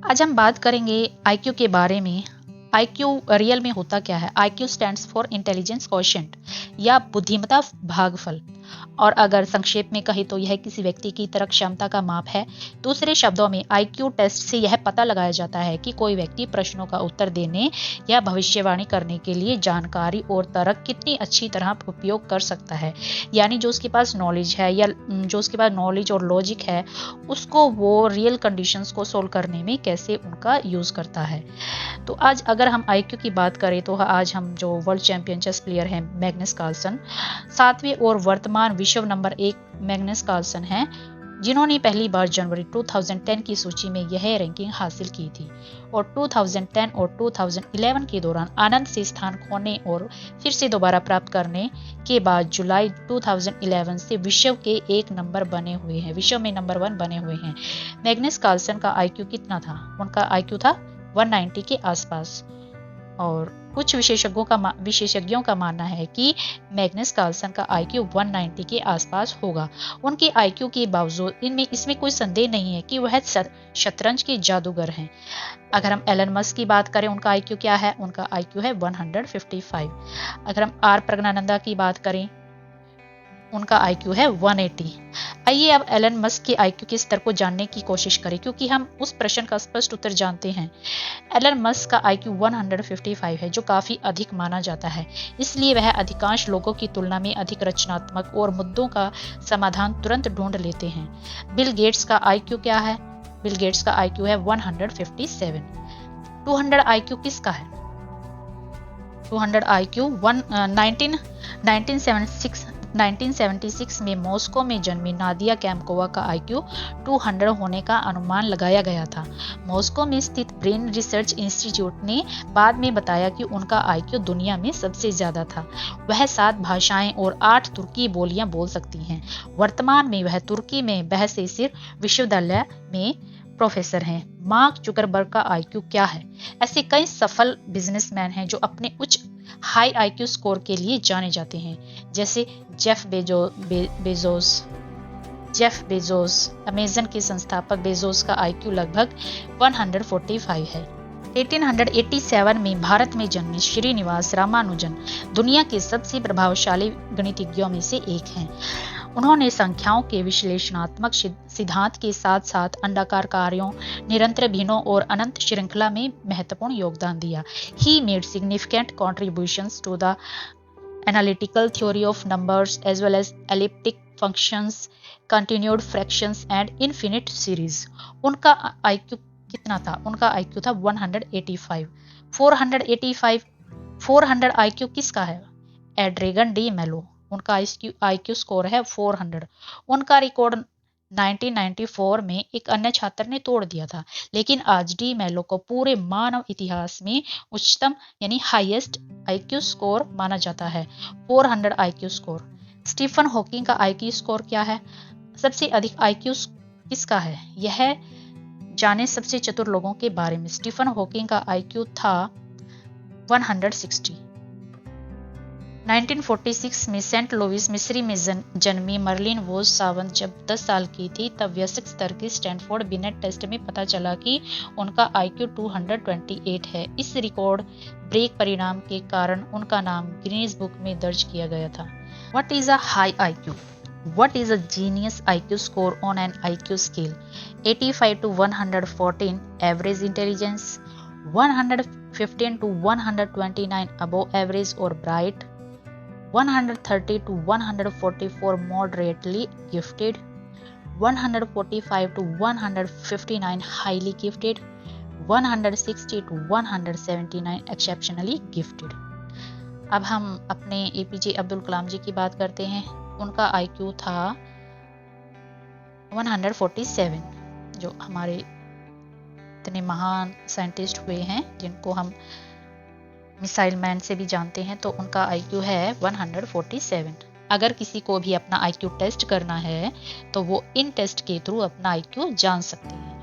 आज हम बात करेंगे आईक्यू के बारे में। आईक्यू रियल में होता क्या है? IQ stands for intelligence quotient या बुद्धिमत्ता भागफल, और अगर संक्षेप में कहें तो यह किसी व्यक्ति की तर्क क्षमता का माप है। दूसरे शब्दों में आईक्यू टेस्ट से यह पता लगाया जाता है कि कोई व्यक्ति प्रश्नों का उत्तर देने या भविष्यवाणी करने के लिए जानकारी और तर्क कितनी अच्छी तरह उपयोग कर सकता है। यानी जो उसके पास नॉलेज है या जो उसके पास नॉलेज और लॉजिक है, उसको वो रियल कंडीशंस को सोल्व करने में कैसे उनका यूज करता है। तो आज अगर हम आईक्यू की बात करें तो आज हम जो वर्ल्ड चैंपियन चेस प्लेयर हैं मैग्नस कार्लसन, 7वें और वर्तमान विश्व नंबर 1 मैग्नस कार्लसन हैं, जिन्होंने पहली बार जनवरी 2010 की सूची में यह रैंकिंग हासिल की थी और 2010 और 2011 के दौरान आनंद से स्थान खोने और फिर से दोबारा प्राप्त करने के बाद जुलाई 2011 से विश्व के विश्व में नंबर 1 बने हुए हैं। मैग्नस कार्लसन का आईक्यू कितना था? उनका आईक्यू था 190 के आसपास, और कुछ विशेषज्ञों का मानना है कि मैग्नस कार्लसन का आईक्यू 190 के आसपास होगा। उनके आईक्यू के बावजूद इसमें कोई संदेह नहीं है कि वह शतरंज के जादूगर हैं। अगर हम एलन मस्क की बात करें, उनका आईक्यू क्या है? उनका आईक्यू है 155। अगर हम आर प्रज्ञानंदा की बात करें, उनका आईक्यू है 180। आइए अब एलन मस्क के आईक्यू के स्तर को जानने की कोशिश करें, क्योंकि हम उस प्रश्न का स्पष्ट उत्तर जानते हैं। एलन मस्क का आईक्यू 155 है, जो काफी अधिक माना जाता है। इसलिए वह अधिकांश लोगों की तुलना में अधिक रचनात्मक और मुद्दों का समाधान तुरंत ढूंढ लेते हैं। बिल गेट्स का आईक्यू क्या है? बिल गेट्स का आईक्यू है 157। 200 आईक्यू किसका है? 200 आईक्यू 1976 में मॉस्को में जन्मी नादिया कैमकोवा का आईक्यू 200 होने का अनुमान लगाया गया था। मॉस्को में स्थित ब्रेन रिसर्च इंस्टीट्यूट ने बाद में बताया कि उनका आईक्यू दुनिया में सबसे ज्यादा था। वह 7 भाषाएं और 8 तुर्की बोलियां बोल सकती हैं। वर्तमान में वह तुर्की में बहस-ए-सिर विश्वविद्यालय में प्रोफेसर हैं। मार्क जुकरबर्ग का आईक्यू क्या है? ऐसे कई सफल बिजनेसमैन हैं जो अपने उच्च हाई आईक्यू स्कोर के लिए जाने जाते हैं, जैसे जेफ बेजोस। अमेजन के संस्थापक बेजोस का आईक्यू लगभग 145 है। 1887 में भारत में जन्मे श्रीनिवास रामानुजन दुनिया के सबसे प्रभावशाली गणितज्ञों में से एक हैं। उन्होंने संख्याओं के विश्लेषणात्मक सिद्धांत के साथ साथ अंडाकार कार्यों, निरंतर भिन्नों और अनंत श्रृंखला में महत्वपूर्ण योगदान दिया। He made significant contributions to the analytical theory of numbers as well as elliptic functions, continued fractions and infinite series. उनका आईक्यू कितना था? उनका आईक्यू था 185। 400 आईक्यू किसका है? एड्रेगन डी मेलो, उनका आईक्यू स्कोर है 400। उनका रिकॉर्ड 1994 में एक अन्य छात्र ने तोड़ दिया था, लेकिन आज डी मेलो को पूरे मानव इतिहास में उच्चतम यानी हाईएस्ट आईक्यू स्कोर माना जाता है, 400 आईक्यू स्कोर। स्टीफन हॉकिंग का आईक्यू स्कोर क्या है? सबसे अधिक आईक्यू किसका है? यह जाने सबसे चतुर लोगों के बारे में। स्टीफन हॉकिंग का आईक्यू था 160। 1946 में सेंट लुइस मिस्री में जन्मी मर्लिन वोज सावंत जब 10 साल की थी, तब वयस्क स्तर के स्टैनफोर्ड बिनेट टेस्ट में पता चला कि उनका आईक्यू 228 है। इस रिकॉर्ड ब्रेक परिणाम के कारण उनका नाम गिनीज बुक में दर्ज किया गया था। What is a high IQ? What is a genius IQ score on an IQ scale? 85 to 114 average intelligence, 115 to 129 above average or bright, 130 to 144 moderately gifted, 145 to 159 highly gifted, 160 to 179 exceptionally gifted. अब हम अपने APJ Abdul Kalam जी की बात करते हैं। उनका IQ था 147। जो हमारे इतने महान साइंटिस्ट हुए हैं, जिनको हम मिसाइल मैन से भी जानते हैं, तो उनका आईक्यू है 147। अगर किसी को भी अपना आईक्यू टेस्ट करना है तो वो इन टेस्ट के थ्रू अपना आईक्यू जान सकते हैं।